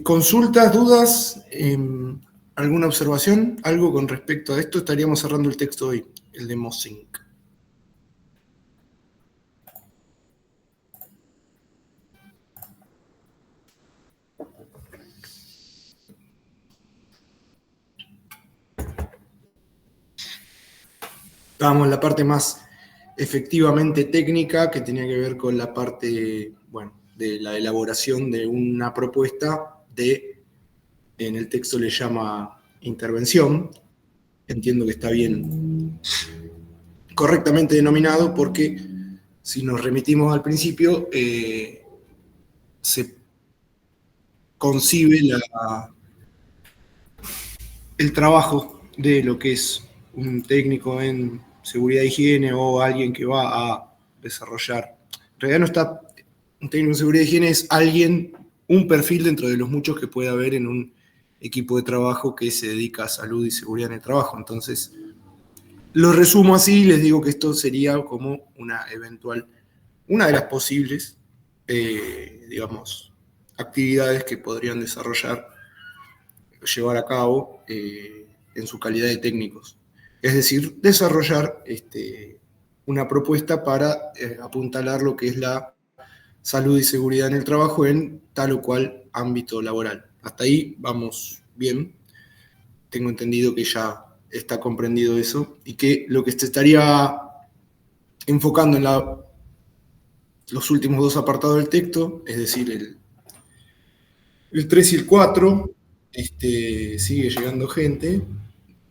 ¿Consultas, dudas? ¿Alguna observación? ¿Algo con respecto a esto? Estaríamos cerrando el texto hoy, el de Mossink. Estábamos en la parte más efectivamente técnica, que tenía que ver con la parte, bueno, de la elaboración de una propuesta en el texto le llama intervención. Entiendo que está bien correctamente denominado porque si nos remitimos al principio, se concibe el trabajo de lo que es un técnico en seguridad e higiene o alguien que va a desarrollar. En realidad no está, un técnico en seguridad e higiene es alguien, un perfil dentro de los muchos que puede haber en un equipo de trabajo que se dedica a salud y seguridad en el trabajo. Entonces, lo resumo así y les digo que esto sería como una de las posibles, digamos, actividades que podrían llevar a cabo en su calidad de técnicos. Es decir, desarrollar una propuesta para apuntalar lo que es la salud y seguridad en el trabajo en tal o cual ámbito laboral. Hasta ahí vamos bien. Tengo entendido que ya está comprendido eso y que lo que se estaría enfocando en los últimos dos apartados del texto, es decir, el 3 y el 4, sigue llegando gente,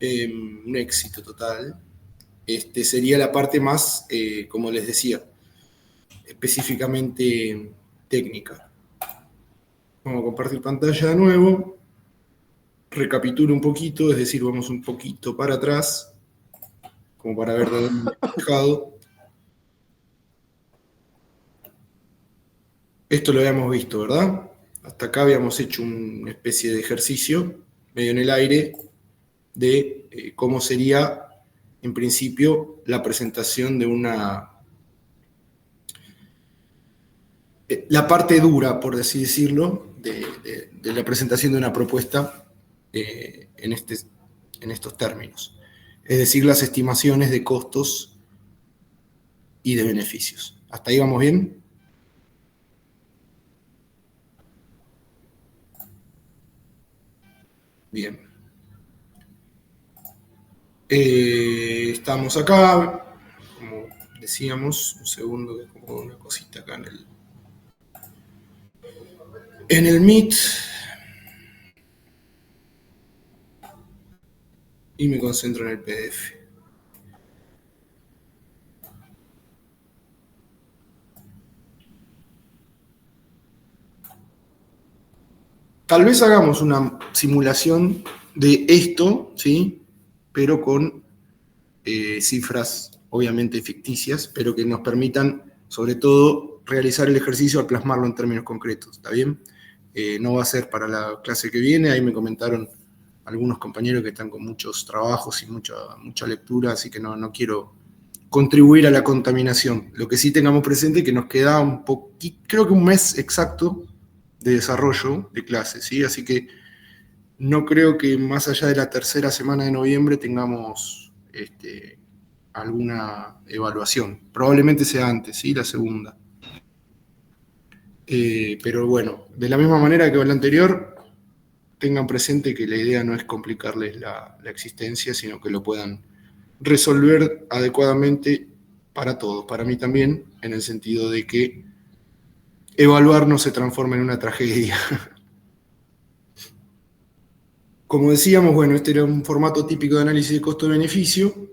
un éxito total. Sería la parte más, como les decía, específicamente técnica. Vamos a compartir pantalla de nuevo. Recapitulo un poquito, es decir, vamos un poquito para atrás, como para ver de dónde he dejado. Esto lo habíamos visto, ¿verdad? Hasta acá habíamos hecho una especie de ejercicio, medio en el aire, de cómo sería, en principio, la presentación de la parte dura, por así decirlo, de la presentación de una propuesta en estos términos. Es decir, las estimaciones de costos y de beneficios. ¿Hasta ahí vamos bien? Bien. Estamos acá, como decíamos, un segundo, que como una cosita acá en el Meet. Y me concentro en el PDF. Tal vez hagamos una simulación de esto, ¿sí? Pero con cifras obviamente ficticias, pero que nos permitan, sobre todo, realizar el ejercicio al plasmarlo en términos concretos, ¿está bien? No va a ser para la clase que viene, ahí me comentaron algunos compañeros que están con muchos trabajos y mucha lectura, así que no quiero contribuir a la contaminación. Lo que sí tengamos presente es que nos queda un poquito, creo que un mes exacto de desarrollo de clases, ¿sí? Así que no creo que más allá de la tercera semana de noviembre tengamos alguna evaluación. Probablemente sea antes, ¿sí? La segunda. Pero bueno, de la misma manera que con la anterior, tengan presente que la idea no es complicarles la existencia, sino que lo puedan resolver adecuadamente para todos, para mí también, en el sentido de que evaluar no se transforme en una tragedia. Como decíamos, bueno, este era un formato típico de análisis de costo-beneficio.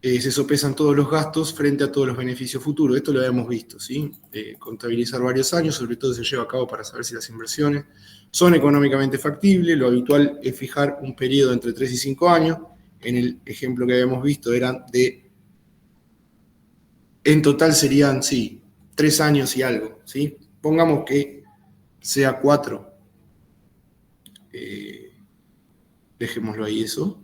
Se sopesan todos los gastos frente a todos los beneficios futuros. Esto lo habíamos visto, ¿sí? Contabilizar varios años, sobre todo se lleva a cabo para saber si las inversiones son económicamente factibles. Lo habitual es fijar un periodo entre 3 y 5 años. En el ejemplo que habíamos visto eran en total serían, sí, 3 años y algo, ¿sí? Pongamos que sea 4. Dejémoslo ahí eso.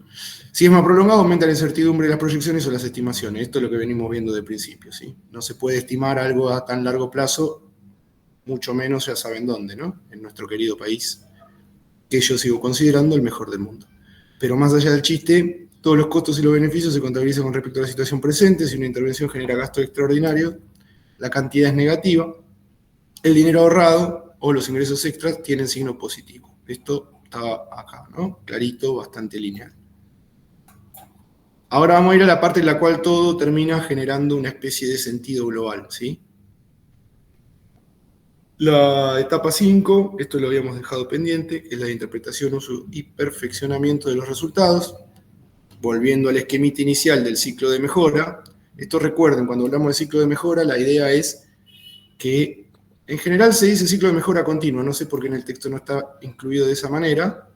Si es más prolongado, aumenta la incertidumbre de las proyecciones o las estimaciones. Esto es lo que venimos viendo de principio, ¿sí? No se puede estimar algo a tan largo plazo mucho menos ya saben dónde, ¿no? En nuestro querido país, que yo sigo considerando el mejor del mundo. Pero más allá del chiste, todos los costos y los beneficios se contabilizan con respecto a la situación presente. Si una intervención genera gastos extraordinarios, la cantidad es negativa. El dinero ahorrado o los ingresos extras tienen signo positivo. Esto estaba acá, ¿no? Clarito, bastante lineal. Ahora vamos a ir a la parte en la cual todo termina generando una especie de sentido global, ¿sí? La etapa 5, esto lo habíamos dejado pendiente, que es la de interpretación, uso y perfeccionamiento de los resultados. Volviendo al esquemita inicial del ciclo de mejora, esto recuerden, cuando hablamos de ciclo de mejora, la idea es que en general se dice ciclo de mejora continua, no sé por qué en el texto no está incluido de esa manera,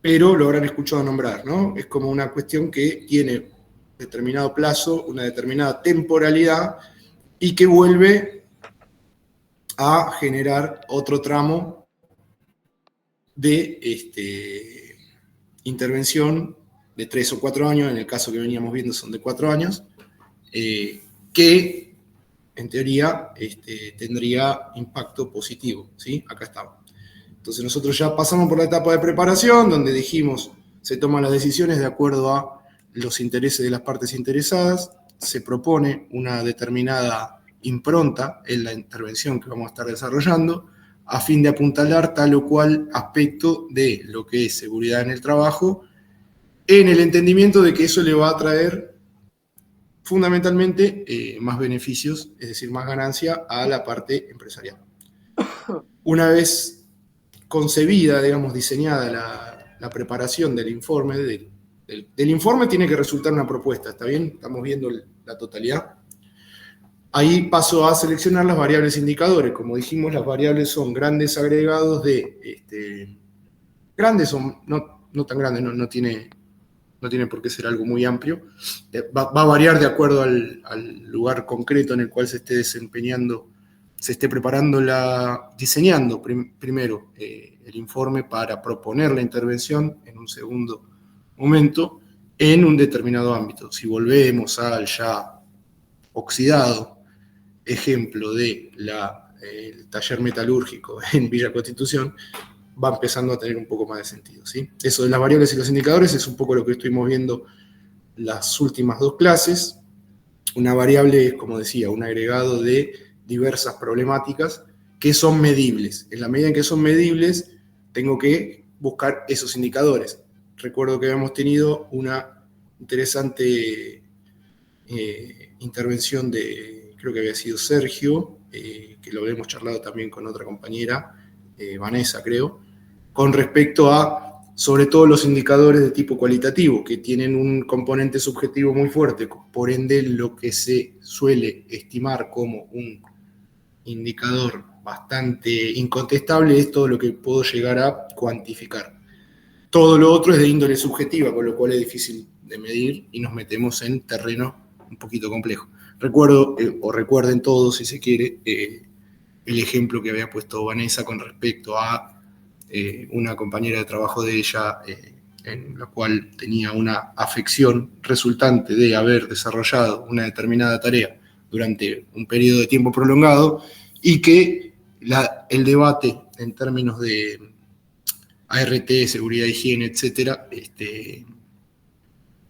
pero lo habrán escuchado nombrar, ¿no? Es como una cuestión que tiene determinado plazo, una determinada temporalidad, y que vuelve a generar otro tramo de intervención de 3 o 4 años, en el caso que veníamos viendo son de 4 años, que en teoría tendría impacto positivo, ¿sí? Acá estaba. Entonces nosotros ya pasamos por la etapa de preparación, donde dijimos, se toman las decisiones de acuerdo a los intereses de las partes interesadas, se propone una determinada impronta en la intervención que vamos a estar desarrollando, a fin de apuntalar tal o cual aspecto de lo que es seguridad en el trabajo, en el entendimiento de que eso le va a traer fundamentalmente más beneficios, es decir, más ganancia a la parte empresarial. Una vez concebida, digamos, diseñada la preparación del informe, del informe tiene que resultar una propuesta, ¿está bien? Estamos viendo la totalidad. Ahí paso a seleccionar las variables indicadores. Como dijimos, las variables son grandes agregados de... grandes son, no tan grandes, no tiene por qué ser algo muy amplio. Va a variar de acuerdo al lugar concreto en el cual se esté desempeñando, se esté preparando diseñando primero el informe para proponer la intervención en un segundo momento en un determinado ámbito. Si volvemos al ya oxidado ejemplo de el taller metalúrgico en Villa Constitución, va empezando a tener un poco más de sentido, ¿sí? Eso de las variables y los indicadores es un poco lo que estuvimos viendo las últimas 2 clases. Una variable es, como decía, un agregado de diversas problemáticas que son medibles. En la medida en que son medibles, tengo que buscar esos indicadores. Recuerdo que habíamos tenido una interesante intervención de, creo que había sido Sergio, que lo habíamos charlado también con otra compañera, Vanessa, creo, con respecto a, sobre todo, los indicadores de tipo cualitativo, que tienen un componente subjetivo muy fuerte, por ende lo que se suele estimar como un indicador bastante incontestable es todo lo que puedo llegar a cuantificar. Todo lo otro es de índole subjetiva, con lo cual es difícil de medir y nos metemos en terreno un poquito complejo. Recuerdo, o recuerden todos, si se quiere, el ejemplo que había puesto Vanessa con respecto a una compañera de trabajo de ella, en la cual tenía una afección resultante de haber desarrollado una determinada tarea durante un periodo de tiempo prolongado y que el debate en términos de ART, seguridad, higiene, etcétera,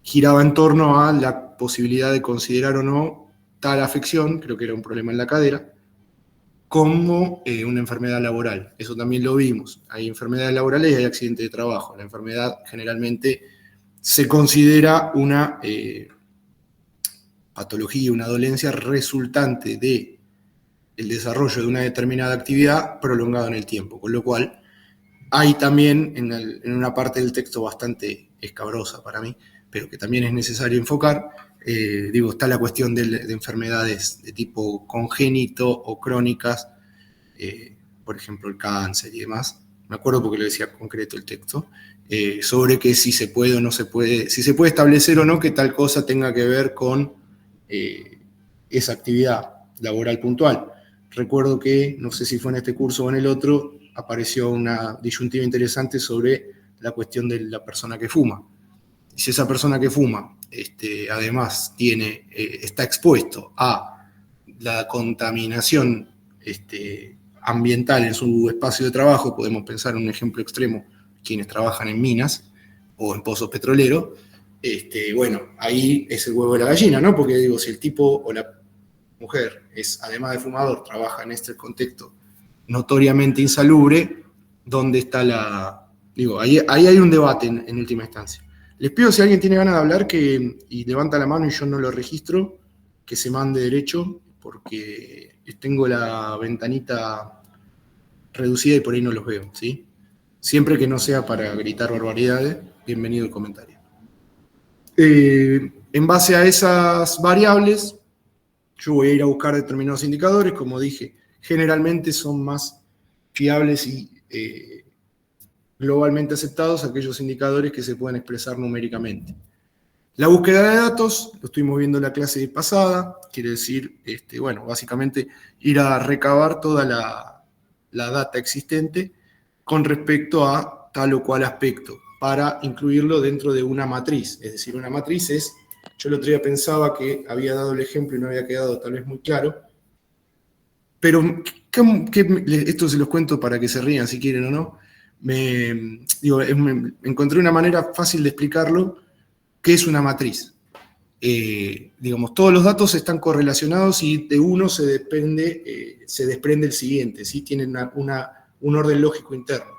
giraba en torno a la posibilidad de considerar o no tal afección, creo que era un problema en la cadera, como una enfermedad laboral. Eso también lo vimos. Hay enfermedades laborales y hay accidentes de trabajo. La enfermedad generalmente se considera una patología, una dolencia resultante del desarrollo de una determinada actividad prolongada en el tiempo, con lo cual hay también en una parte del texto bastante escabrosa para mí, pero que también es necesario enfocar, está la cuestión de enfermedades de tipo congénito o crónicas, por ejemplo el cáncer y demás. Me acuerdo porque lo decía concreto el texto, sobre que si se puede o no se puede, si se puede establecer o no que tal cosa tenga que ver con esa actividad laboral puntual. Recuerdo que, no sé si fue en este curso o en el otro, apareció una disyuntiva interesante sobre la cuestión de la persona que fuma. Y si esa persona que fuma, además está expuesto a la contaminación ambiental en su espacio de trabajo, podemos pensar en un ejemplo extremo, quienes trabajan en minas o en pozos petroleros, bueno, ahí es el huevo de la gallina, ¿no? Porque digo, si el tipo o la mujer es, además de fumador, trabaja en este contexto notoriamente insalubre, ¿dónde está la...? Digo, ahí hay un debate en última instancia. Les pido, si alguien tiene ganas de hablar y levanta la mano y yo no lo registro, que se mande derecho, porque tengo la ventanita reducida y por ahí no los veo, ¿sí? Siempre que no sea para gritar barbaridades, bienvenido el comentario. En base a esas variables, yo voy a ir a buscar determinados indicadores, como dije, generalmente son más fiables y globalmente aceptados aquellos indicadores que se pueden expresar numéricamente. La búsqueda de datos, lo estuvimos viendo en la clase pasada, quiere decir, bueno, básicamente ir a recabar toda la data existente con respecto a tal o cual aspecto, para incluirlo dentro de una matriz. Es decir, una matriz es, yo el otro día pensaba que había dado el ejemplo y no había quedado tal vez muy claro, pero esto se los cuento para que se rían si quieren o no. Me encontré una manera fácil de explicarlo, qué es una matriz. Digamos, todos los datos están correlacionados y de uno se desprende el siguiente, ¿sí? Tienen un orden lógico interno.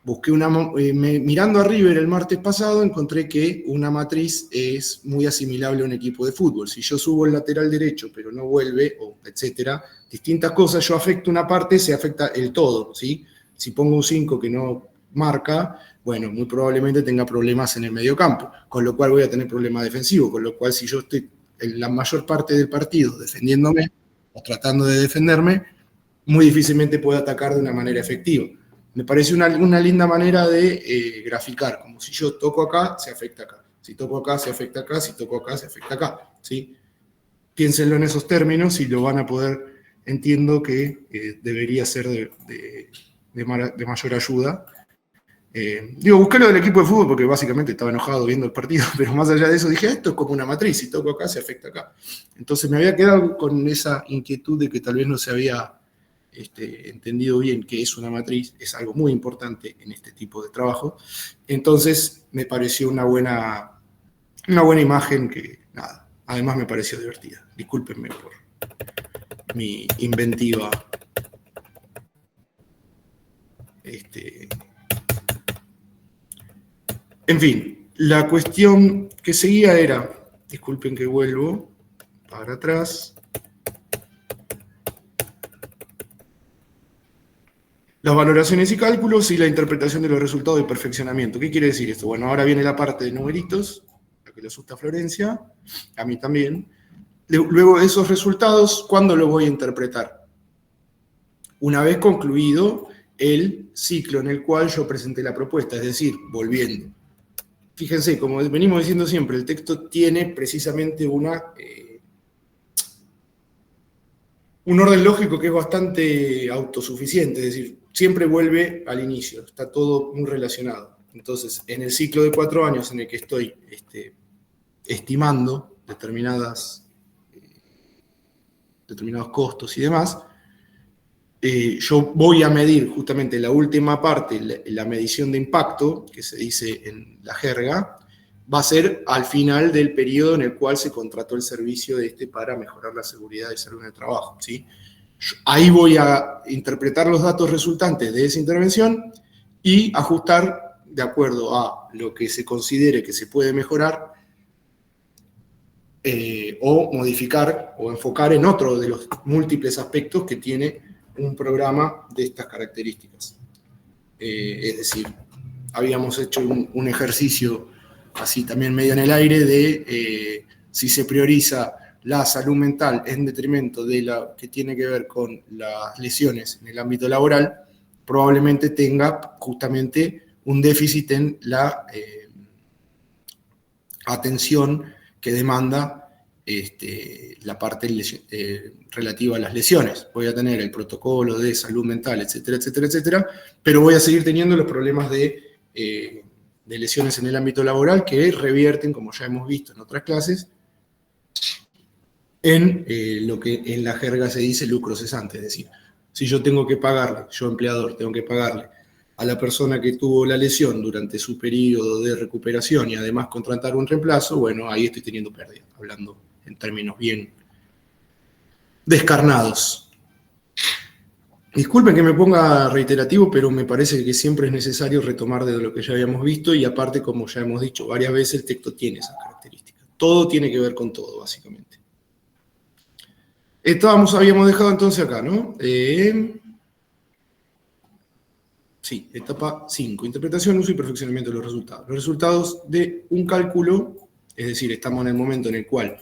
Busqué mirando a River el martes pasado, encontré que una matriz es muy asimilable a un equipo de fútbol. Si yo subo el lateral derecho, pero no vuelve, etcétera, distintas cosas, yo afecto una parte, se afecta el todo, ¿sí? Si pongo un 5 que no marca, bueno, muy probablemente tenga problemas en el mediocampo, con lo cual voy a tener problemas defensivos, con lo cual si yo estoy en la mayor parte del partido defendiéndome o tratando de defenderme, muy difícilmente puedo atacar de una manera efectiva. Me parece una linda manera de graficar, como si yo toco acá, se afecta acá, si toco acá, se afecta acá, si toco acá, se afecta acá, ¿sí? Piénsenlo en esos términos y lo van a poder, entiendo que debería ser de mayor ayuda. Busqué lo del equipo de fútbol porque básicamente estaba enojado viendo el partido, pero más allá de eso dije, esto es como una matriz, si toco acá, se afecta acá. Entonces me había quedado con esa inquietud de que tal vez no se había entendido bien qué es una matriz, es algo muy importante en este tipo de trabajo. Entonces me pareció una buena imagen que, nada, además me pareció divertida. Discúlpenme por mi inventiva. En fin, la cuestión que seguía era, disculpen que vuelvo para atrás, las valoraciones y cálculos y la interpretación de los resultados de perfeccionamiento. ¿Qué quiere decir esto? Bueno, ahora viene la parte de numeritos, la que le asusta a Florencia, a mí también. Luego de esos resultados, ¿cuándo los voy a interpretar? Una vez concluido el ciclo en el cual yo presenté la propuesta, es decir, volviendo. Fíjense, como venimos diciendo siempre, el texto tiene precisamente un orden lógico que es bastante autosuficiente, es decir, siempre vuelve al inicio, está todo muy relacionado. Entonces, en el ciclo de 4 años en el que estoy estimando determinados costos y demás, yo voy a medir justamente la última parte, la medición de impacto, que se dice en la jerga, va a ser al final del periodo en el cual se contrató el servicio para mejorar la seguridad y salud en el trabajo, ¿sí? Ahí voy a interpretar los datos resultantes de esa intervención y ajustar de acuerdo a lo que se considere que se puede mejorar o modificar o enfocar en otro de los múltiples aspectos que tiene un programa de estas características. Es decir, habíamos hecho un ejercicio así también medio en el aire de si se prioriza la salud mental en detrimento de la que tiene que ver con las lesiones en el ámbito laboral, probablemente tenga justamente un déficit en la atención que demanda la parte relativa a las lesiones. Voy a tener el protocolo de salud mental, etcétera, etcétera, etcétera, pero voy a seguir teniendo los problemas de lesiones en el ámbito laboral que revierten, como ya hemos visto en otras clases, en lo que en la jerga se dice lucro cesante. Es decir, Si yo tengo que pagarle, yo empleador, tengo que pagarle a la persona que tuvo la lesión durante su periodo de recuperación y además contratar un reemplazo, bueno, ahí estoy teniendo pérdida, hablando en términos bien descarnados. Disculpen que me ponga reiterativo, pero me parece que siempre es necesario retomar de lo que ya habíamos visto y aparte, como ya hemos dicho varias veces, el texto tiene esas características. Todo tiene que ver con todo, básicamente. Habíamos dejado entonces acá, ¿no? Sí, etapa 5, interpretación, uso y perfeccionamiento de los resultados. Los resultados de un cálculo, es decir, estamos en el momento en el cual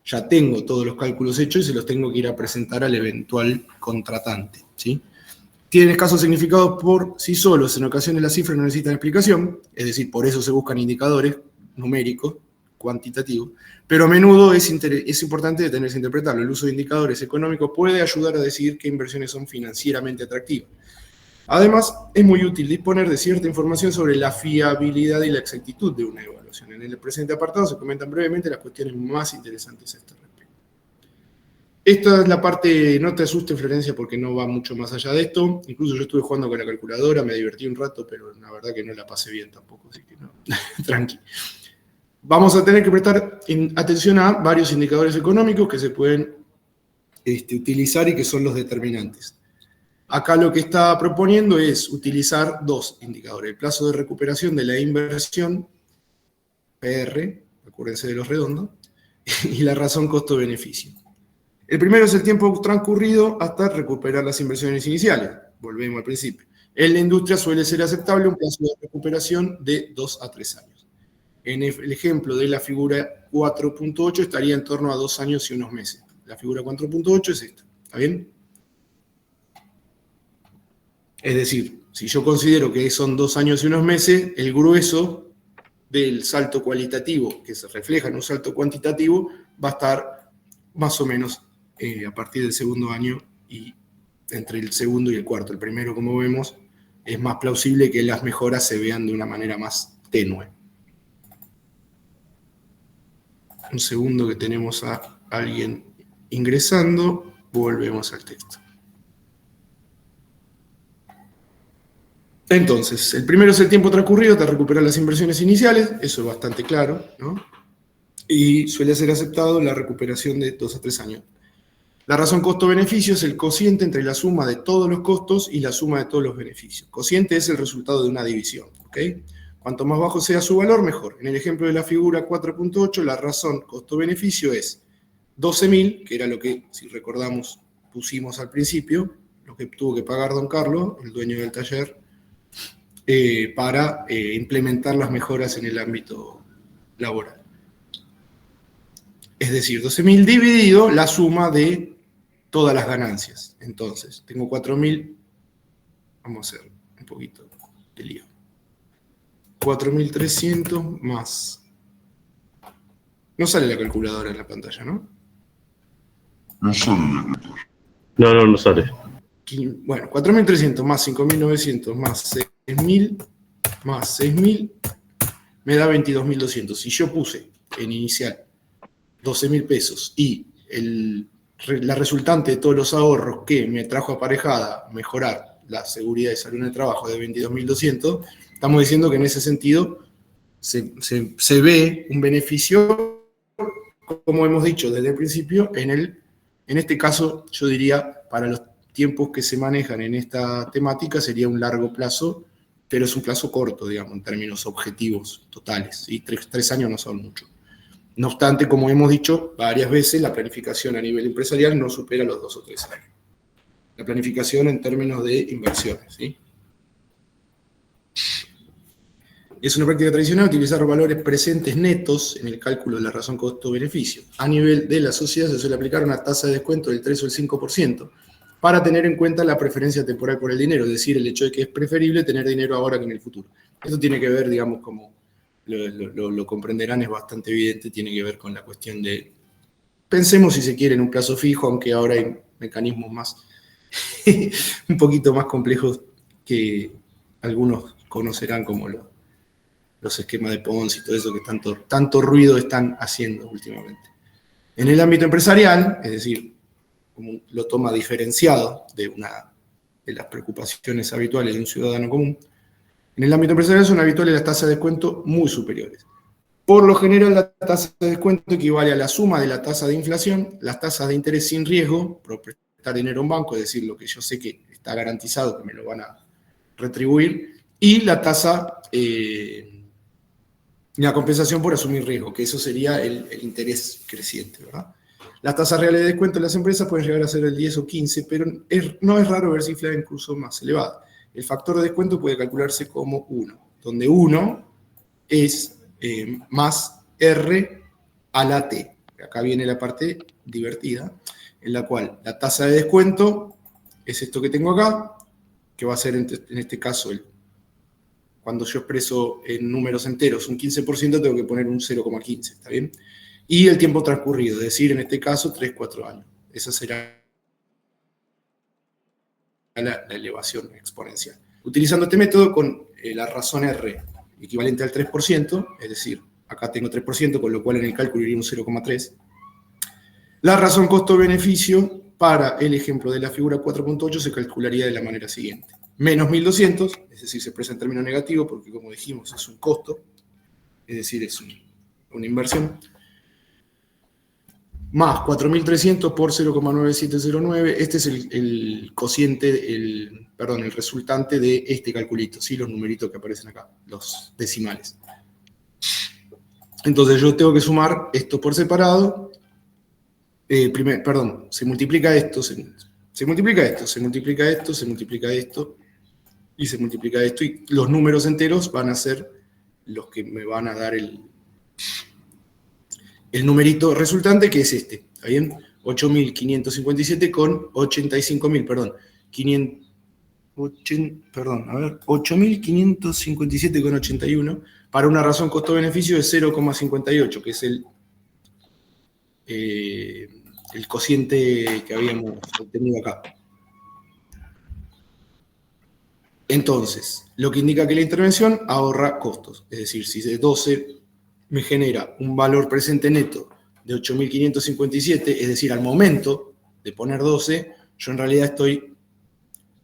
ya tengo todos los cálculos hechos y se los tengo que ir a presentar al eventual contratante, ¿sí? Tienen escasos significados por sí solos, en ocasiones las cifras no necesitan explicación, es decir, por eso se buscan indicadores numéricos, cuantitativos, pero a menudo es importante detenerse a interpretarlo. El uso de indicadores económicos puede ayudar a decidir qué inversiones son financieramente atractivas. Además, es muy útil disponer de cierta información sobre la fiabilidad y la exactitud de una evaluación. En el presente apartado se comentan brevemente las cuestiones más interesantes a este respecto. Esta es la parte, no te asustes, Florencia, porque no va mucho más allá de esto. Incluso yo estuve jugando con la calculadora, me divertí un rato, pero la verdad que no la pasé bien tampoco, así que no, tranqui. Vamos a tener que prestar atención a varios indicadores económicos que se pueden utilizar y que son los determinantes. Acá lo que está proponiendo es utilizar dos indicadores. El plazo de recuperación de la inversión, PR, acuérdense de los redondos, y la razón costo-beneficio. El primero es el tiempo transcurrido hasta recuperar las inversiones iniciales. Volvemos al principio. En la industria suele ser aceptable un plazo de recuperación de 2 a 3 años. En el ejemplo de la figura 4.8 estaría en torno a 2 años y unos meses. La figura 4.8 es esta. ¿Está bien? Es decir, si yo considero que son 2 años y unos meses, el grueso del salto cualitativo que se refleja en un salto cuantitativo va a estar más o menos a partir del segundo año y entre el segundo y el cuarto. El primero, como vemos, es más plausible que las mejoras se vean de una manera más tenue. Un segundo que tenemos a alguien ingresando, volvemos al texto. Entonces, el primero es el tiempo transcurrido hasta recuperar las inversiones iniciales, eso es bastante claro, ¿no? Y suele ser aceptado la recuperación de 2 a 3 años. La razón costo-beneficio es el cociente entre la suma de todos los costos y la suma de todos los beneficios. Cociente es el resultado de una división, ¿ok? Cuanto más bajo sea su valor, mejor. En el ejemplo de la figura 4.8, la razón costo-beneficio es 12.000, que era lo que, si recordamos, pusimos al principio, lo que tuvo que pagar don Carlos, el dueño del taller, para implementar las mejoras en el ámbito laboral. Es decir, 12.000 dividido la suma de todas las ganancias. Entonces, tengo 4.000, vamos a hacer un poquito de lío. 4.300 más. No sale la calculadora en la pantalla, ¿no? No sale la calculadora. No sale. Bueno, 4.300 más 5.900 más 6.000 más 6.000 me da 22.200. Si yo puse en inicial 12.000 pesos y la resultante de todos los ahorros que me trajo aparejada mejorar la seguridad y salud en el trabajo de 22.200, estamos diciendo que en ese sentido se ve un beneficio, como hemos dicho desde el principio, en este caso yo diría para los tiempos que se manejan en esta temática sería un largo plazo, pero es un plazo corto, digamos, en términos objetivos totales, ¿sí? 3 años no son mucho. No obstante, como hemos dicho varias veces, la planificación a nivel empresarial no supera los 2 o 3 años. La planificación en términos de inversiones, ¿sí? Es una práctica tradicional utilizar valores presentes netos en el cálculo de la razón costo-beneficio. A nivel de la sociedad se suele aplicar una tasa de descuento del 3 o el 5% para tener en cuenta la preferencia temporal por el dinero, es decir, el hecho de que es preferible tener dinero ahora que en el futuro. Esto tiene que ver, digamos, como lo comprenderán, es bastante evidente, tiene que ver con la cuestión de, pensemos si se quiere en un plazo fijo, aunque ahora hay mecanismos más, un poquito más complejos que algunos conocerán como los esquemas de Ponzi y todo eso que tanto ruido están haciendo últimamente. En el ámbito empresarial, es decir, como lo toma diferenciado de una de las preocupaciones habituales de un ciudadano común, en el ámbito empresarial son habituales las tasas de descuento muy superiores. Por lo general, la tasa de descuento equivale a la suma de la tasa de inflación, las tasas de interés sin riesgo, por prestar dinero a un banco, es decir, lo que yo sé que está garantizado que me lo van a retribuir, y la tasa, la compensación por asumir riesgo, que eso sería el interés creciente, ¿verdad? Las tasas reales de descuento en las empresas pueden llegar a ser el 10 o 15, pero no es raro ver cifras incluso más elevadas. El factor de descuento puede calcularse como 1, donde 1 es más R a la T. Acá viene la parte divertida, en la cual la tasa de descuento es esto que tengo acá, que va a ser en este caso, cuando yo expreso en números enteros un 15%, tengo que poner un 0,15, ¿está bien? Y el tiempo transcurrido, es decir, en este caso, 3-4 años. Esa será la elevación exponencial. Utilizando este método con la razón R equivalente al 3%, es decir, acá tengo 3%, con lo cual en el cálculo iría un 0,3. La razón costo-beneficio para el ejemplo de la figura 4.8 se calcularía de la manera siguiente. Menos 1.200, es decir, se expresa en términos negativos porque, como dijimos, es un costo, es decir, es una inversión, más 4.300 por 0,9709, este es el cociente, el resultante de este calculito, ¿sí? Los numeritos que aparecen acá, los decimales. Entonces yo tengo que sumar esto por separado, se multiplica esto, se multiplica esto, se multiplica esto, se multiplica esto, y se multiplica esto, y los números enteros van a ser los que me van a dar el numerito resultante, que es este, ¿está bien? 8.557 con 85.000, 8.557 con 81, para una razón costo-beneficio de 0,58, que es el cociente que habíamos obtenido acá. Entonces, lo que indica que la intervención ahorra costos, es decir, si de 12 me genera un valor presente neto de 8.557, es decir, al momento de poner 12, yo en realidad estoy,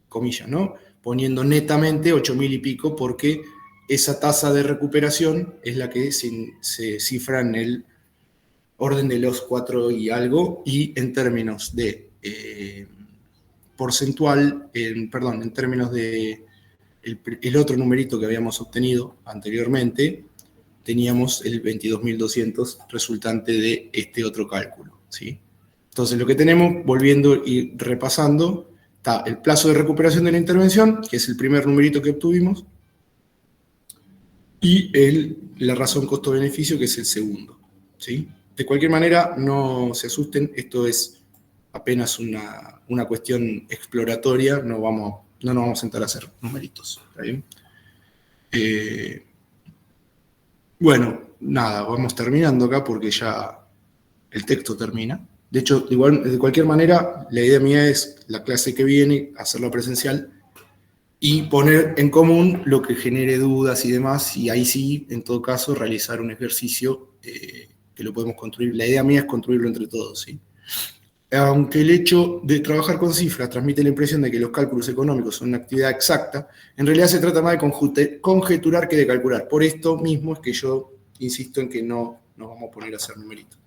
comillas, ¿no?, poniendo netamente 8.000 y pico, porque esa tasa de recuperación es la que se cifra en el orden de los 4 y algo, y en términos de porcentual, en términos de el otro numerito que habíamos obtenido anteriormente, teníamos el 22.200 resultante de este otro cálculo, ¿sí? Entonces, lo que tenemos, volviendo y repasando, está el plazo de recuperación de la intervención, que es el primer numerito que obtuvimos, y la razón costo-beneficio, que es el segundo, ¿sí? De cualquier manera, no se asusten, esto es apenas una cuestión exploratoria, no nos vamos a sentar a hacer numeritos, ¿está bien? Bueno, nada, vamos terminando acá porque ya el texto termina. De hecho, igual, de cualquier manera, la idea mía es la clase que viene, hacerlo presencial y poner en común lo que genere dudas y demás, y ahí sí, en todo caso, realizar un ejercicio que lo podemos construir. La idea mía es construirlo entre todos, ¿sí? Aunque el hecho de trabajar con cifras transmite la impresión de que los cálculos económicos son una actividad exacta, en realidad se trata más de conjeturar que de calcular. Por esto mismo es que yo insisto en que no nos vamos a poner a hacer numeritos.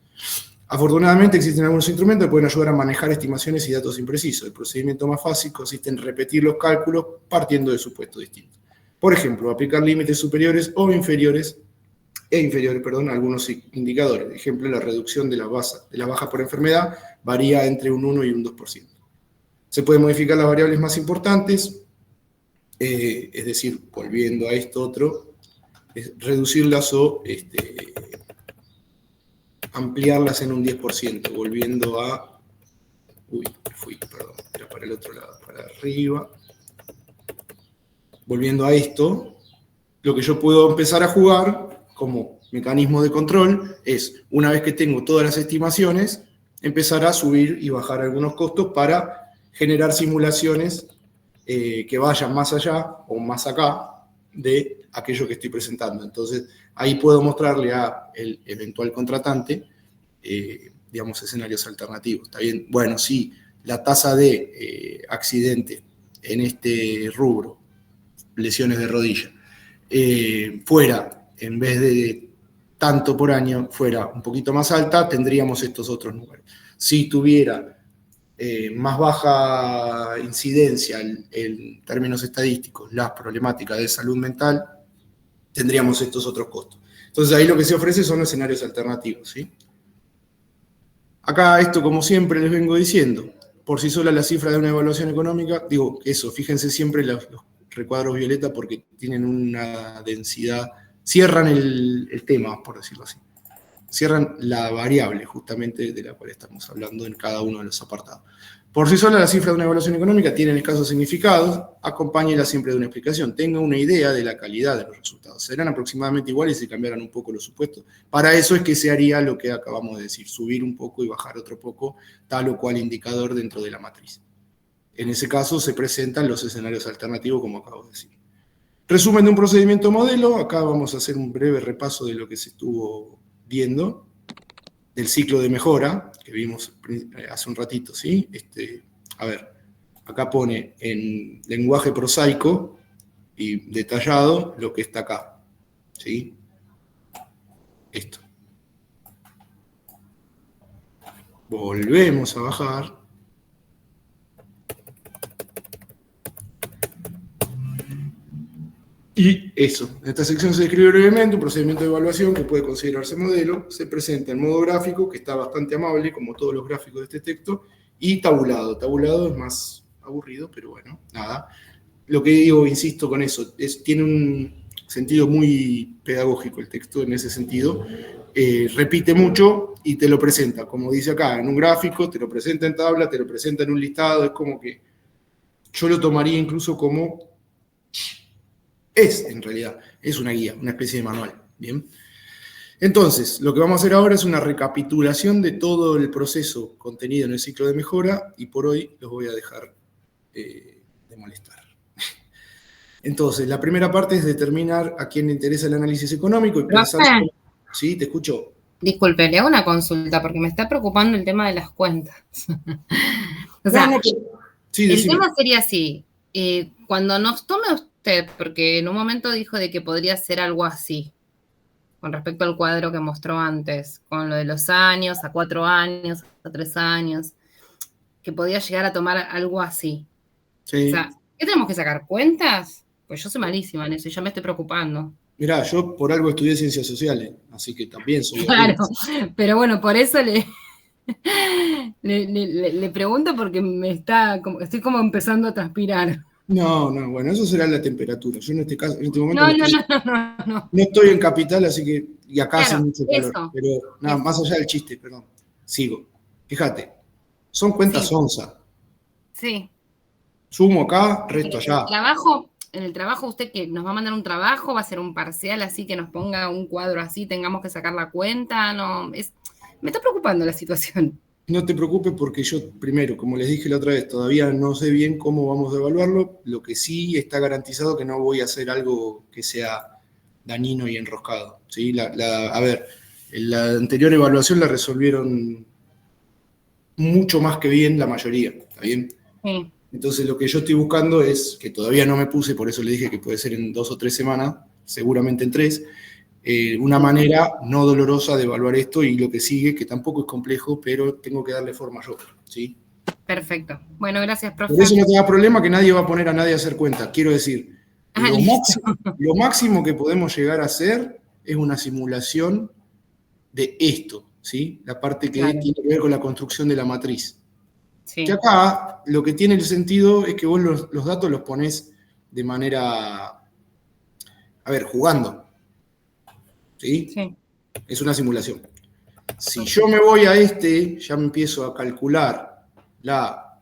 Afortunadamente existen algunos instrumentos que pueden ayudar a manejar estimaciones y datos imprecisos. El procedimiento más fácil consiste en repetir los cálculos partiendo de supuestos distintos. Por ejemplo, aplicar límites superiores o inferiores a algunos indicadores. Por ejemplo, la reducción de la baja por enfermedad varía entre un 1 y un 2%. Se pueden modificar las variables más importantes, es decir, volviendo a esto otro, es reducirlas o ampliarlas en un 10%, volviendo a... era para el otro lado, para arriba. Volviendo a esto, lo que yo puedo empezar a jugar como mecanismo de control es, una vez que tengo todas las estimaciones, empezar a subir y bajar algunos costos para generar simulaciones que vayan más allá o más acá de aquello que estoy presentando. Entonces, ahí puedo mostrarle al eventual contratante, digamos, escenarios alternativos. ¿Está bien? Bueno, sí, la tasa de accidente en este rubro, lesiones de rodilla, fuera, en vez de tanto por año, fuera un poquito más alta, tendríamos estos otros números. Si tuviera más baja incidencia en términos estadísticos las problemáticas de salud mental, tendríamos estos otros costos. Entonces ahí lo que se ofrece son escenarios alternativos, ¿sí? Acá esto, como siempre les vengo diciendo, por sí sola la cifra de una evaluación económica, digo eso, fíjense siempre los recuadros violeta porque tienen una densidad, cierran el tema, por decirlo así. Cierran la variable justamente de la cual estamos hablando en cada uno de los apartados. Por sí sola la cifra de una evaluación económica tiene escasos significados, acompáñela siempre de una explicación, tenga una idea de la calidad de los resultados. Serán aproximadamente iguales si cambiaran un poco los supuestos. Para eso es que se haría lo que acabamos de decir, subir un poco y bajar otro poco tal o cual indicador dentro de la matriz. En ese caso se presentan los escenarios alternativos como acabo de decir. Resumen de un procedimiento modelo, acá vamos a hacer un breve repaso de lo que se estuvo viendo, del ciclo de mejora, que vimos hace un ratito, ¿sí? A ver, acá pone en lenguaje prosaico y detallado lo que está acá, ¿sí? Esto. Volvemos a bajar. Y eso, en esta sección se describe brevemente un procedimiento de evaluación que puede considerarse modelo, se presenta en modo gráfico, que está bastante amable, como todos los gráficos de este texto, y tabulado. Tabulado es más aburrido, pero bueno, nada. Lo que digo, insisto con eso, tiene un sentido muy pedagógico el texto en ese sentido. Repite mucho y te lo presenta, como dice acá, en un gráfico, te lo presenta en tabla, te lo presenta en un listado, es como que yo lo tomaría incluso como... en realidad, es una guía, una especie de manual, ¿bien? Entonces, lo que vamos a hacer ahora es una recapitulación de todo el proceso contenido en el ciclo de mejora y por hoy los voy a dejar de molestar. Entonces, la primera parte es determinar a quién le interesa el análisis económico y pensar... ¿Sí? ¿Te escucho? Disculpe, le hago una consulta porque me está preocupando el tema de las cuentas. O sea, sí, el tema sería así, cuando nos tome usted, porque en un momento dijo de que podría ser algo así, con respecto al cuadro que mostró antes, con lo de los años, a 4 años, a 3 años, que podía llegar a tomar algo así. Sí. O sea, ¿qué tenemos que sacar? ¿Cuentas? Pues yo soy malísima en eso y ya me estoy preocupando. Mirá, yo por algo estudié ciencias sociales, así que también soy... Claro, pero bueno, por eso le pregunto porque estoy como empezando a transpirar. No, bueno, eso será la temperatura. Yo en este caso, en este momento no estoy en capital, así que, y acá hace mucho calor. Eso, pero nada, más allá del chiste, perdón. Sigo. Fíjate, son cuentas onza. Sí. Sumo acá, resto allá. En el trabajo usted que nos va a mandar un trabajo, va a ser un parcial así que nos ponga un cuadro así, tengamos que sacar la cuenta, me está preocupando la situación. No te preocupes porque yo, primero, como les dije la otra vez, todavía no sé bien cómo vamos a evaluarlo. Lo que sí está garantizado que no voy a hacer algo que sea dañino y enroscado, ¿sí? A ver, la anterior evaluación la resolvieron mucho más que bien la mayoría, ¿está bien? Sí. Entonces lo que yo estoy buscando es, que todavía no me puse, por eso le dije que puede ser en 2 o 3 semanas, seguramente en 3, una manera no dolorosa de evaluar esto y lo que sigue, que tampoco es complejo, pero tengo que darle forma yo, ¿sí? Perfecto. Bueno, gracias, profe. Por eso no te da problema que nadie va a poner a nadie a hacer cuenta. Quiero decir, lo máximo que podemos llegar a hacer es una simulación de esto, ¿sí? La parte que tiene que ver con la construcción de la matriz. Sí. Que acá lo que tiene el sentido es que vos los datos los ponés de manera, a ver, jugando. ¿Sí? Sí. Es una simulación. Si yo me voy a ya me empiezo a calcular la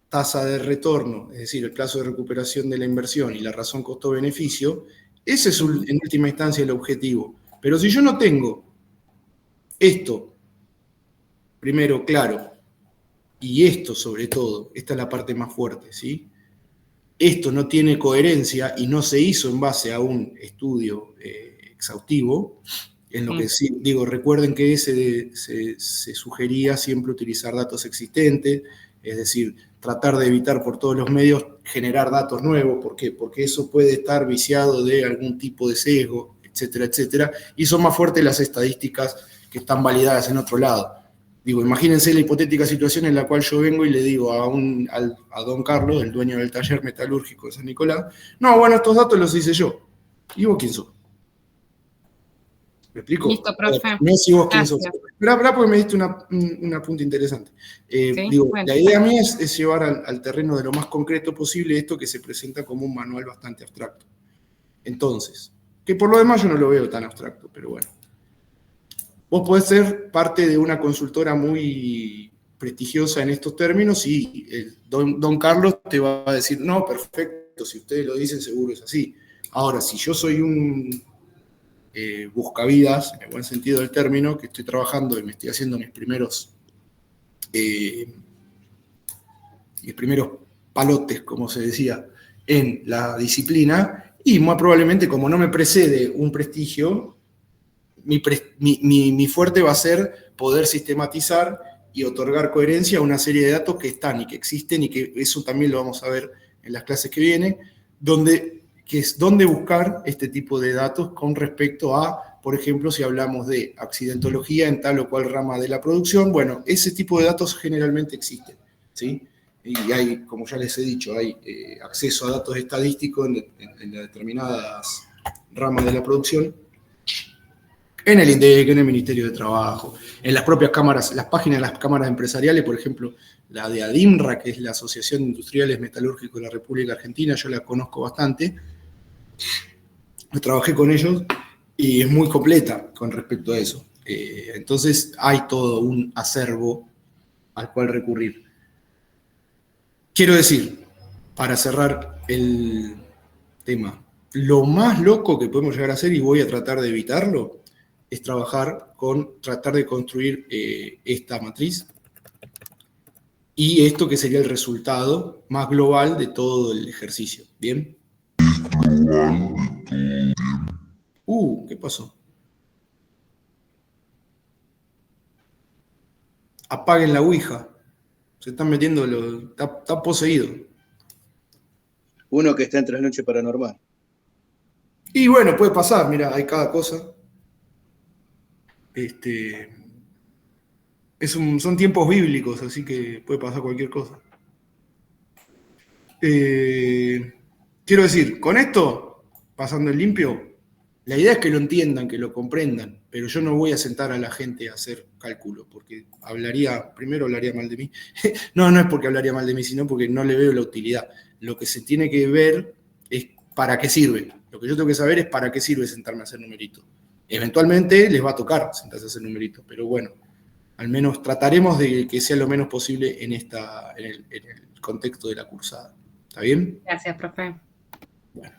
tasa de retorno, es decir, el plazo de recuperación de la inversión y la razón costo-beneficio, ese es en última instancia el objetivo. Pero si yo no tengo esto, primero, claro, y esto sobre todo, esta es la parte más fuerte, ¿sí? Esto no tiene coherencia y no se hizo en base a un estudio exhaustivo, en lo que sí, digo, recuerden que se sugería siempre utilizar datos existentes, es decir, tratar de evitar por todos los medios generar datos nuevos. ¿Por qué? Porque eso puede estar viciado de algún tipo de sesgo, etcétera, etcétera, y son más fuertes las estadísticas que están validadas en otro lado. Digo, imagínense la hipotética situación en la cual yo vengo y le digo a don Carlos, el dueño del taller metalúrgico de San Nicolás, no, bueno, estos datos los hice yo. ¿Y vos quién sos? ¿Me explico? Listo, profe. No sé vos quién sos. Pero porque me diste una punta interesante. Sí, digo, bueno. La idea mía es llevar al terreno de lo más concreto posible esto que se presenta como un manual bastante abstracto. Entonces, que por lo demás yo no lo veo tan abstracto, pero bueno. Vos podés ser parte de una consultora muy prestigiosa en estos términos y don Carlos te va a decir, no, perfecto, si ustedes lo dicen seguro es así. Ahora, si yo soy un buscavidas, en el buen sentido del término, que estoy trabajando y me estoy haciendo mis primeros palotes, como se decía, en la disciplina, y muy probablemente como no me precede un prestigio, mi fuerte va a ser poder sistematizar y otorgar coherencia a una serie de datos que están y que existen, y que eso también lo vamos a ver en las clases que vienen, que es dónde buscar este tipo de datos con respecto a, por ejemplo, si hablamos de accidentología en tal o cual rama de la producción. Bueno, ese tipo de datos generalmente existen, ¿sí? Y hay, como ya les he dicho, hay acceso a datos estadísticos en determinadas ramas de la producción, en el INDEC, en el Ministerio de Trabajo, en las propias cámaras, las páginas de las cámaras empresariales, por ejemplo, la de ADIMRA, que es la Asociación de Industriales Metalúrgicos de la República Argentina, yo la conozco bastante, trabajé con ellos y es muy completa con respecto a eso. Entonces hay todo un acervo al cual recurrir. Quiero decir, para cerrar el tema, lo más loco que podemos llegar a hacer, y voy a tratar de evitarlo, es tratar de construir esta matriz y esto que sería el resultado más global de todo el ejercicio. ¿Bien? ¿Qué pasó? Apaguen la Ouija. Se están metiendo, está poseído. Uno que está en Trasnoche Paranormal. Y bueno, puede pasar, mira, hay cada cosa. Son tiempos bíblicos, así que puede pasar cualquier cosa. Quiero decir, con esto, pasando el limpio, la idea es que lo entiendan, que lo comprendan, pero yo no voy a sentar a la gente a hacer cálculo, porque primero hablaría mal de mí. No es porque hablaría mal de mí, sino porque no le veo la utilidad. Lo que se tiene que ver es para qué sirve. Lo que yo tengo que saber es para qué sirve sentarme a hacer numeritos. Eventualmente les va a tocar sentarse a hacer numeritos, pero bueno, al menos trataremos de que sea lo menos posible en el contexto de la cursada. ¿Está bien? Gracias, profe. Bueno.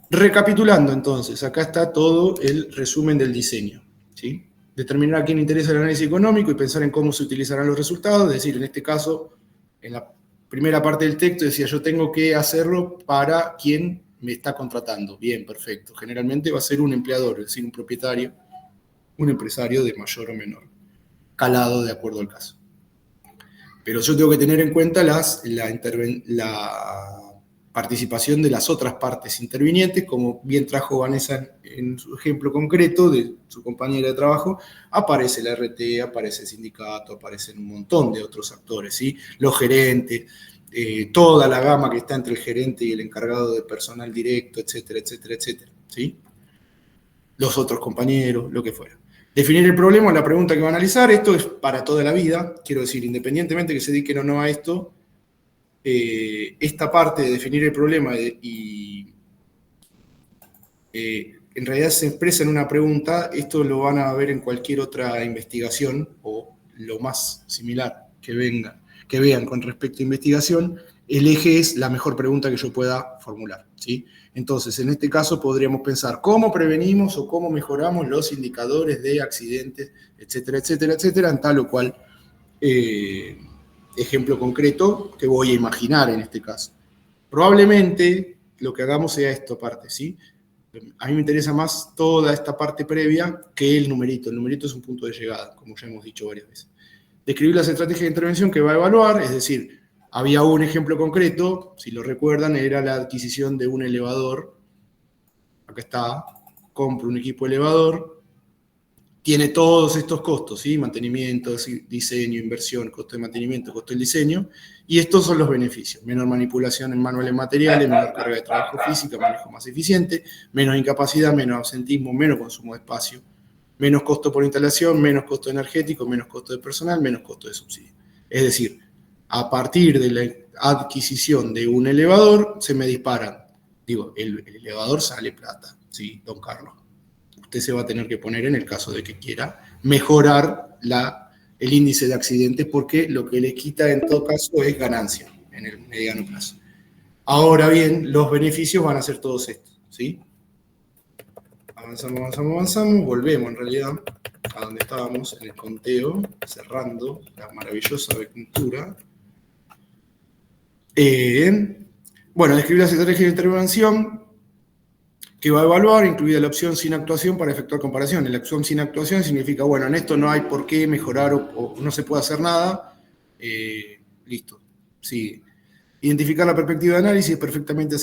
Recapitulando entonces, acá está todo el resumen del diseño, ¿sí? Determinar a quién interesa el análisis económico y pensar en cómo se utilizarán los resultados, es decir, en este caso, en la primera parte del texto decía, yo tengo que hacerlo para quien me está contratando. Bien, perfecto. Generalmente va a ser un empleador, es decir, un propietario, un empresario de mayor o menor calado de acuerdo al caso. Pero yo tengo que tener en cuenta la participación de las otras partes intervinientes, como bien trajo Vanessa en su ejemplo concreto de su compañera de trabajo. Aparece la RT, aparece el sindicato, aparecen un montón de otros actores, ¿sí? Los gerentes, toda la gama que está entre el gerente y el encargado de personal directo, etcétera, etcétera, etcétera, ¿sí? Los otros compañeros, lo que fuera. Definir el problema o la pregunta que va a analizar. Esto es para toda la vida, quiero decir, independientemente que se dediquen o no a esto, esta parte de definir el problema en realidad se expresa en una pregunta. Esto lo van a ver en cualquier otra investigación o lo más similar que vean con respecto a investigación. El eje es la mejor pregunta que yo pueda formular, ¿sí? Entonces, en este caso podríamos pensar cómo prevenimos o cómo mejoramos los indicadores de accidentes, etcétera, etcétera, etcétera, en tal o cual ejemplo concreto que voy a imaginar en este caso. Probablemente lo que hagamos sea esto aparte, ¿sí? A mí me interesa más toda esta parte previa que el numerito. El numerito es un punto de llegada, como ya hemos dicho varias veces. Describir las estrategias de intervención que va a evaluar, es decir, Había un ejemplo concreto, si lo recuerdan, era la adquisición de un elevador. Acá está, compro un equipo elevador, tiene todos estos costos, ¿sí? Mantenimiento, diseño, inversión, costo de mantenimiento, costo del diseño, y estos son los beneficios: menor manipulación en manuales materiales, menor carga de trabajo física, manejo más eficiente, menos incapacidad, menos absentismo, menos consumo de espacio, menos costo por instalación, menos costo energético, menos costo de personal, menos costo de subsidio. Es decir, a partir de la adquisición de un elevador, se me disparan. Digo, el elevador sale plata, ¿sí, don Carlos? Usted se va a tener que poner en el caso de que quiera mejorar el índice de accidentes, porque lo que le quita en todo caso es ganancia en el mediano plazo. Ahora bien, los beneficios van a ser todos estos, ¿sí? Avanzamos, volvemos en realidad a donde estábamos en el conteo, cerrando la maravillosa aventura. Bueno, describir las estrategias de intervención que va a evaluar, incluida la opción sin actuación para efectuar comparaciones. La opción sin actuación significa, bueno, en esto no hay por qué mejorar o no se puede hacer nada. Listo, sí. Identificar la perspectiva de análisis: es perfectamente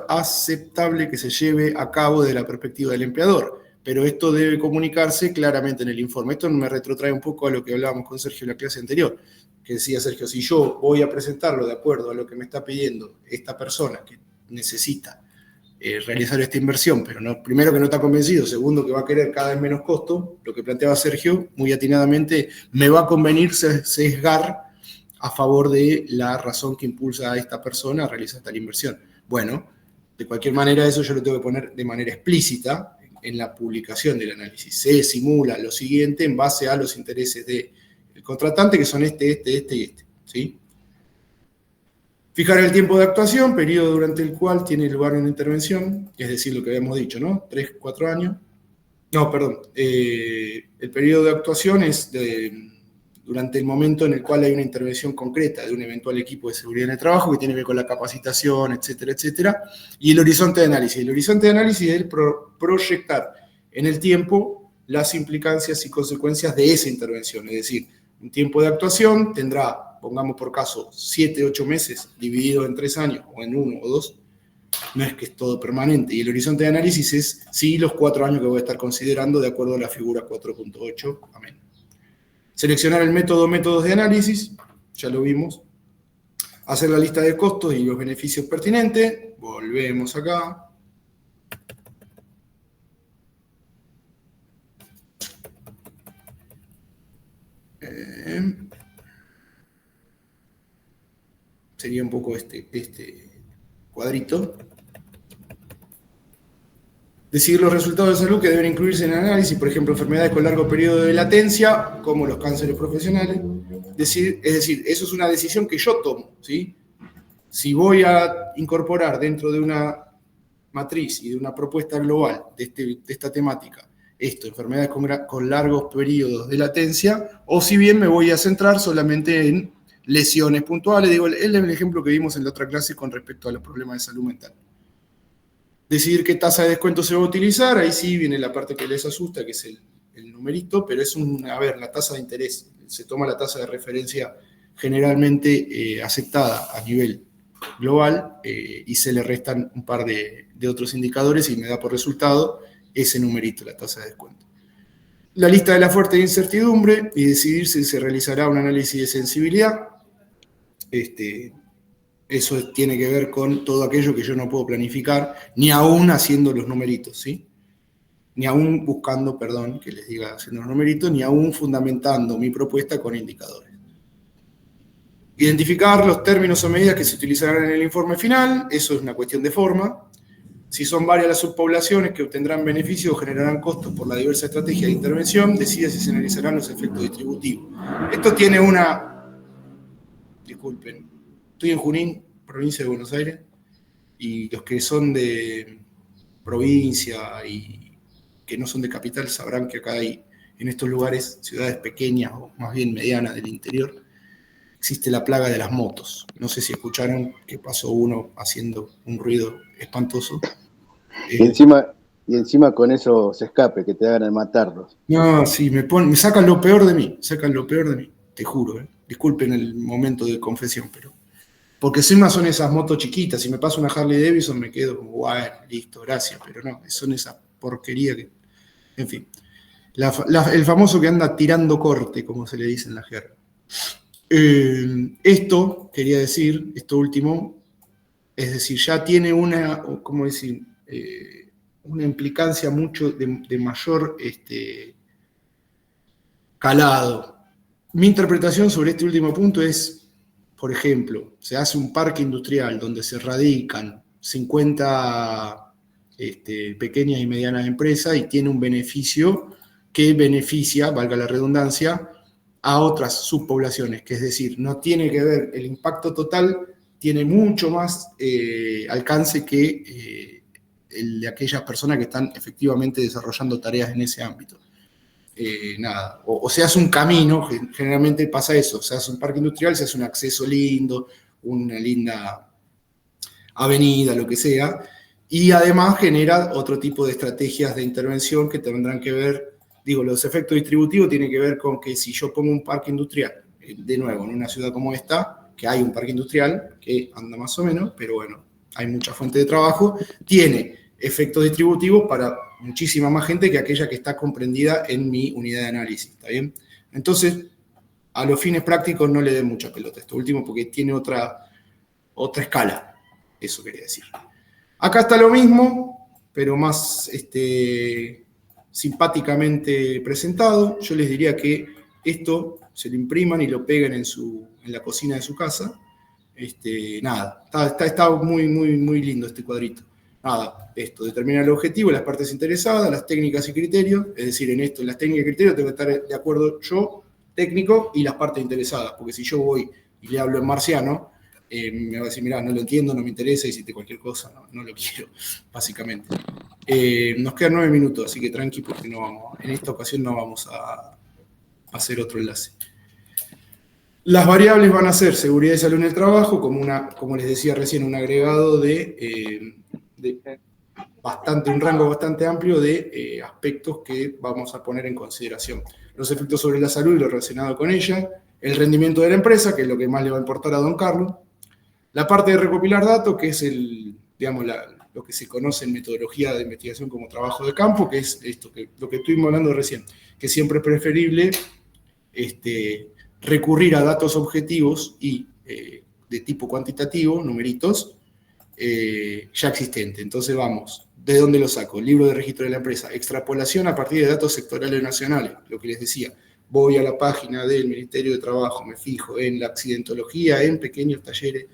aceptable que se lleve a cabo desde la perspectiva del empleador, pero esto debe comunicarse claramente en el informe. Esto me retrotrae un poco a lo que hablábamos con Sergio en la clase anterior, que decía Sergio, si yo voy a presentarlo de acuerdo a lo que me está pidiendo esta persona que necesita realizar esta inversión, pero no, primero que no está convencido, segundo que va a querer cada vez menos costo, lo que planteaba Sergio muy atinadamente, me va a convenir sesgar a favor de la razón que impulsa a esta persona a realizar tal inversión. Bueno, de cualquier manera eso yo lo tengo que poner de manera explícita en la publicación del análisis. Se simula lo siguiente en base a los intereses del contratante, que son este y este, ¿sí? Fijar el tiempo de actuación, periodo durante el cual tiene lugar una intervención, es decir, lo que habíamos dicho, ¿no? 3, 4 años. No, perdón. El periodo de actuación es durante el momento en el cual hay una intervención concreta de un eventual equipo de seguridad en el trabajo que tiene que ver con la capacitación, etcétera, etcétera. Y el horizonte de análisis. El horizonte de análisis es proyectar en el tiempo las implicancias y consecuencias de esa intervención. Es decir, un tiempo de actuación tendrá, pongamos por caso, 7, 8 meses dividido en 3 años o en 1 o 2. No es que es todo permanente. Y el horizonte de análisis es, sí, los 4 años que voy a estar considerando de acuerdo a la figura 4.8. Amén. Seleccionar el métodos de análisis, ya lo vimos. Hacer la lista de costos y los beneficios pertinentes. Volvemos acá. Sería un poco este cuadrito. Decidir los resultados de salud que deben incluirse en el análisis, por ejemplo, enfermedades con largo periodo de latencia, como los cánceres profesionales. Es decir, eso es una decisión que yo tomo, ¿sí? Si voy a incorporar dentro de una matriz y de una propuesta global de esta temática enfermedades con largos periodos de latencia, o si bien me voy a centrar solamente en lesiones puntuales. Digo, es el ejemplo que vimos en la otra clase con respecto a los problemas de salud mental. Decidir qué tasa de descuento se va a utilizar, ahí sí viene la parte que les asusta, que es el numerito, pero es la tasa de interés. Se toma la tasa de referencia generalmente aceptada a nivel global y se le restan un par de otros indicadores y me da por resultado ese numerito, la tasa de descuento. La lista de la fuerte incertidumbre y decidir si se realizará un análisis de sensibilidad. Eso tiene que ver con todo aquello que yo no puedo planificar, ni aún haciendo los numeritos, ¿sí? Ni aún buscando, perdón, que les diga haciendo los numeritos, ni aún fundamentando mi propuesta con indicadores. Identificar los términos o medidas que se utilizarán en el informe final, eso es una cuestión de forma. Si son varias las subpoblaciones que obtendrán beneficios o generarán costos por la diversa estrategia de intervención, decide si se analizarán los efectos distributivos. Esto tiene disculpen, estoy en Junín, provincia de Buenos Aires, y los que son de provincia y que no son de capital sabrán que acá hay, en estos lugares, ciudades pequeñas o más bien medianas del interior, existe la plaga de las motos. No sé si escucharon que pasó uno haciendo un ruido espantoso. Y encima con eso se escape, que te hagan matarlos. No, sí, me sacan lo peor de mí, te juro. Disculpen el momento de confesión, pero Porque encima son esas motos chiquitas, si me paso una Harley Davidson me quedo como, bueno, listo, gracias, pero no, son esa porquería que, en fin. El famoso que anda tirando corte, como se le dice en la jerga. Esto, quería decir, esto último, es decir, ya tiene una, ¿cómo decir? Una implicancia mucho de mayor calado. Mi interpretación sobre este último punto es, por ejemplo, se hace un parque industrial donde se radican 50 pequeñas y medianas empresas y tiene un beneficio que beneficia, valga la redundancia, a otras subpoblaciones, que es decir, no tiene que ver, el impacto total tiene mucho más alcance que el de aquellas personas que están efectivamente desarrollando tareas en ese ámbito. Nada, o se hace un camino, generalmente pasa eso, se hace un parque industrial, se hace un acceso lindo, una linda avenida, lo que sea, y además genera otro tipo de estrategias de intervención que tendrán que ver, digo, los efectos distributivos tienen que ver con que si yo pongo un parque industrial, de nuevo, en una ciudad como esta, que hay un parque industrial que anda más o menos, pero bueno, hay mucha fuente de trabajo, tiene efectos distributivos para muchísima más gente que aquella que está comprendida en mi unidad de análisis, ¿está bien? Entonces, a los fines prácticos no le den mucha pelota esto último porque tiene otra escala, eso quería decir. Acá está lo mismo, pero más simpáticamente presentado. Yo les diría que esto se lo impriman y lo peguen en la cocina de su casa. Nada, está muy, muy, muy lindo este cuadrito. Nada, esto determina el objetivo, las partes interesadas, las técnicas y criterios, es decir, en esto, en las técnicas y criterios tengo que estar de acuerdo yo, técnico, y las partes interesadas, porque si yo voy y le hablo en marciano, me va a decir, mirá, no lo entiendo, no me interesa, hiciste cualquier cosa, no lo quiero, básicamente. Nos quedan 9 minutos, así que tranqui, porque en esta ocasión no vamos a hacer otro enlace. Las variables van a ser seguridad y salud en el trabajo, como les decía recién, un agregado de un rango bastante amplio de aspectos que vamos a poner en consideración. Los efectos sobre la salud y lo relacionado con ella, el rendimiento de la empresa, que es lo que más le va a importar a don Carlos, la parte de recopilar datos, que es lo que se conoce en metodología de investigación como trabajo de campo, que es lo que estuvimos hablando recién, que siempre es preferible recurrir a datos objetivos y de tipo cuantitativo, numeritos, ya existente. Entonces vamos, ¿de dónde lo saco? El libro de registro de la empresa, extrapolación a partir de datos sectoriales nacionales, lo que les decía, voy a la página del Ministerio de Trabajo, me fijo en la accidentología, en pequeños talleres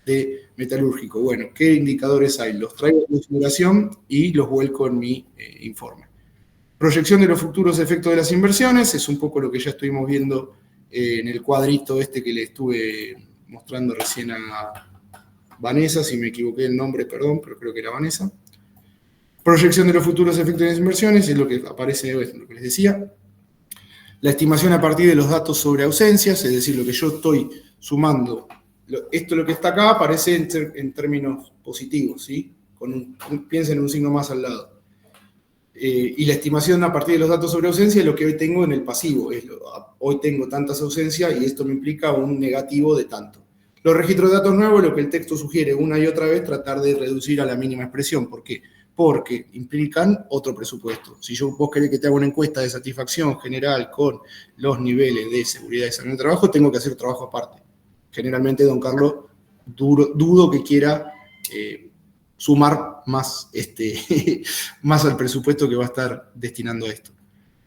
de metalúrgico. Bueno, ¿qué indicadores hay? Los traigo a consideración y los vuelco en mi informe. Proyección de los futuros efectos de las inversiones, es un poco lo que ya estuvimos viendo en el cuadrito que le estuve mostrando recién a Vanessa, si me equivoqué el nombre, perdón, pero creo que era Vanessa. Proyección de los futuros efectos de las inversiones, es lo que aparece, lo que les decía. La estimación a partir de los datos sobre ausencias, es decir, lo que yo estoy sumando. Esto lo que está acá aparece en términos positivos, ¿sí? Piensen en un signo más al lado. Y la estimación a partir de los datos sobre ausencia es lo que hoy tengo en el pasivo. Hoy tengo tantas ausencias y esto me implica un negativo de tanto. Los registros de datos nuevos, lo que el texto sugiere una y otra vez, tratar de reducir a la mínima expresión. ¿Por qué? Porque implican otro presupuesto. Si vos querés que te haga una encuesta de satisfacción general con los niveles de seguridad y salud en el trabajo, tengo que hacer trabajo aparte. Generalmente, don Carlos, dudo que quiera sumar más, más al presupuesto que va a estar destinando a esto.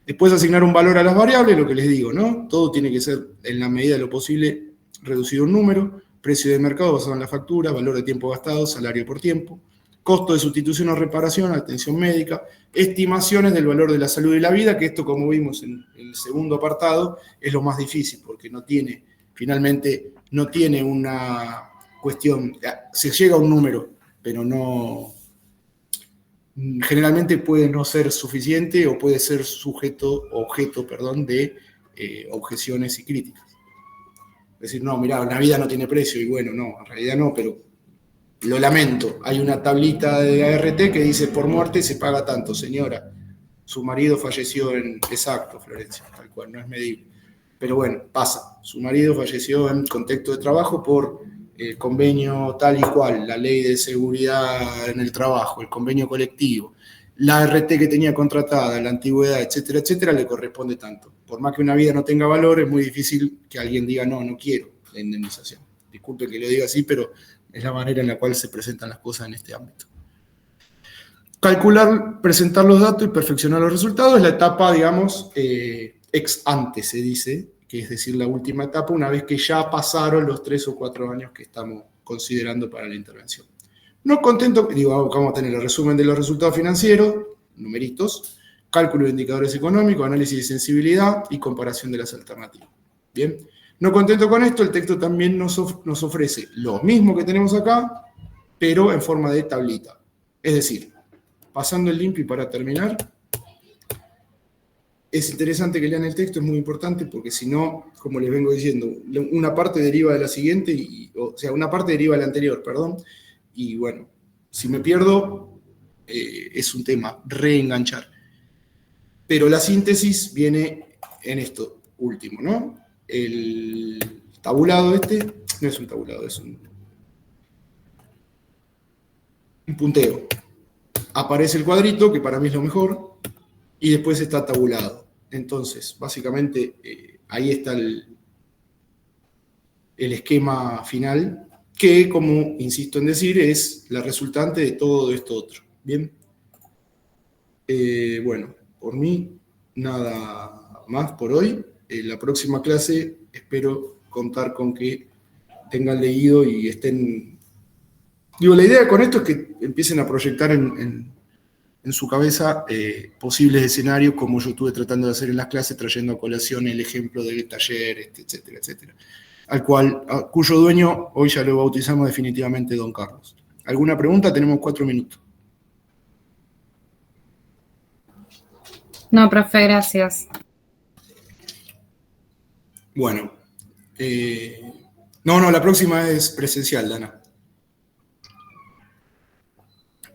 Después, asignar un valor a las variables, lo que les digo, ¿no? Todo tiene que ser, en la medida de lo posible, reducido un número, precio de mercado basado en la factura, valor de tiempo gastado, salario por tiempo, costo de sustitución o reparación, atención médica, estimaciones del valor de la salud y la vida, que esto, como vimos en el segundo apartado, es lo más difícil, porque finalmente no tiene una cuestión, se llega a un número, pero no, generalmente puede no ser suficiente o puede ser objeto de objeciones y críticas. Es decir, no, mirá, la vida no tiene precio, y bueno, no, en realidad no, pero lo lamento. Hay una tablita de ART que dice, por muerte se paga tanto, señora. Su marido falleció exacto, Florencia, tal cual, no es medible. Pero bueno, pasa. Su marido falleció en contexto de trabajo por el convenio tal y cual, la ley de seguridad en el trabajo, el convenio colectivo, la RT que tenía contratada, la antigüedad, etcétera, etcétera, le corresponde tanto. Por más que una vida no tenga valor, es muy difícil que alguien diga, no quiero la indemnización. Disculpe que lo diga así, pero es la manera en la cual se presentan las cosas en este ámbito. Calcular, presentar los datos y perfeccionar los resultados es la etapa, digamos, ex ante, se dice, que es decir, la última etapa, una vez que ya pasaron los 3 o 4 años que estamos considerando para la intervención. No contento, vamos a tener el resumen de los resultados financieros, numeritos, cálculo de indicadores económicos, análisis de sensibilidad y comparación de las alternativas. Bien, no contento con esto, el texto también nos ofrece lo mismo que tenemos acá, pero en forma de tablita. Es decir, pasando el limpio y para terminar, es interesante que lean el texto, es muy importante, porque si no, como les vengo diciendo, una parte deriva de la siguiente, una parte deriva de la anterior, perdón, y bueno, si me pierdo, es un tema, reenganchar. Pero la síntesis viene en esto último, ¿no? El tabulado no es un tabulado, es un punteo. Aparece el cuadrito, que para mí es lo mejor, y después está tabulado. Entonces, básicamente, ahí está el esquema final, que, como insisto en decir, es la resultante de todo esto otro. ¿Bien? Bueno, por mí, nada más por hoy. La próxima clase espero contar con que tengan leído y estén... la idea con esto es que empiecen a proyectar en su cabeza posibles escenarios, como yo estuve tratando de hacer en las clases, trayendo a colación el ejemplo del taller, etcétera, etcétera. Cuyo dueño hoy ya lo bautizamos definitivamente Don Carlos. ¿Alguna pregunta? Tenemos 4 minutos. No, profe, gracias. Bueno. No, la próxima es presencial, Dana.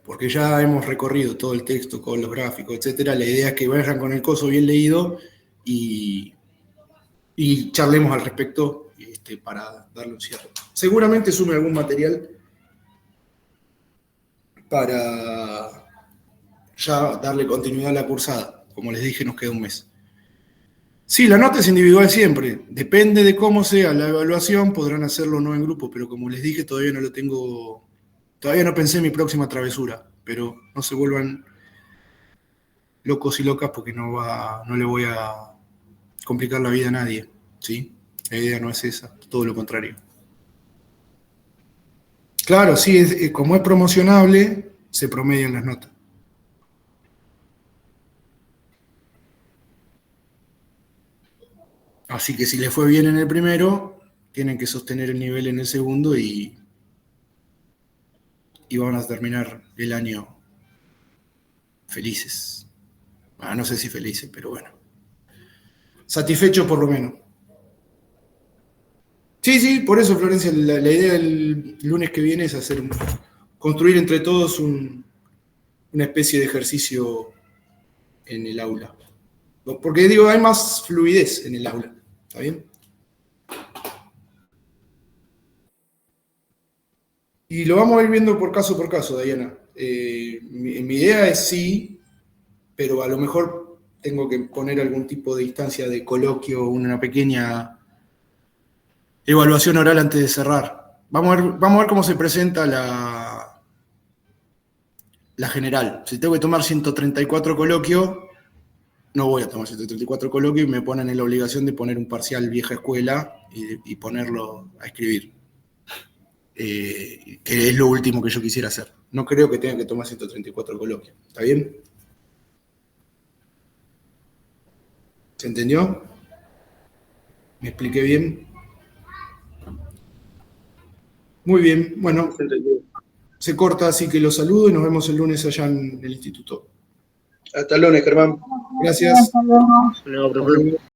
Porque ya hemos recorrido todo el texto con los gráficos, etcétera. La idea es que vayan con el coso bien leído y charlemos al respecto para darle un cierre. Seguramente sume algún material para ya darle continuidad a la cursada. Como les dije, nos queda un mes. Sí, la nota es individual siempre. Depende de cómo sea la evaluación, podrán hacerlo o no en grupo, pero como les dije, todavía no lo tengo... Todavía no pensé en mi próxima travesura, pero no se vuelvan locos y locas porque no le voy a complicar la vida a nadie, ¿sí? La idea no es esa, todo lo contrario. Claro, sí, como es promocionable, se promedian las notas. Así que si les fue bien en el primero, tienen que sostener el nivel en el segundo y van a terminar el año felices. No sé si felices, pero bueno. Satisfechos por lo menos. Sí, por eso, Florencia, la idea del lunes que viene es construir entre todos una especie de ejercicio en el aula. Porque hay más fluidez en el aula. ¿Está bien? Y lo vamos a ir viendo por caso, Diana. Mi idea es sí, pero a lo mejor tengo que poner algún tipo de instancia de coloquio, una pequeña evaluación oral antes de cerrar. Vamos a ver cómo se presenta la general. Si tengo que tomar 134 coloquios, no voy a tomar 134 coloquios y me ponen en la obligación de poner un parcial vieja escuela y ponerlo a escribir. Que es lo último que yo quisiera hacer. No creo que tenga que tomar 134 coloquios. ¿Está bien? ¿Se entendió? ¿Me expliqué bien? Muy bien. Bueno, se corta, así que los saludo y nos vemos el lunes allá en el instituto. Hasta el lunes, Germán. Gracias. Hasta luego.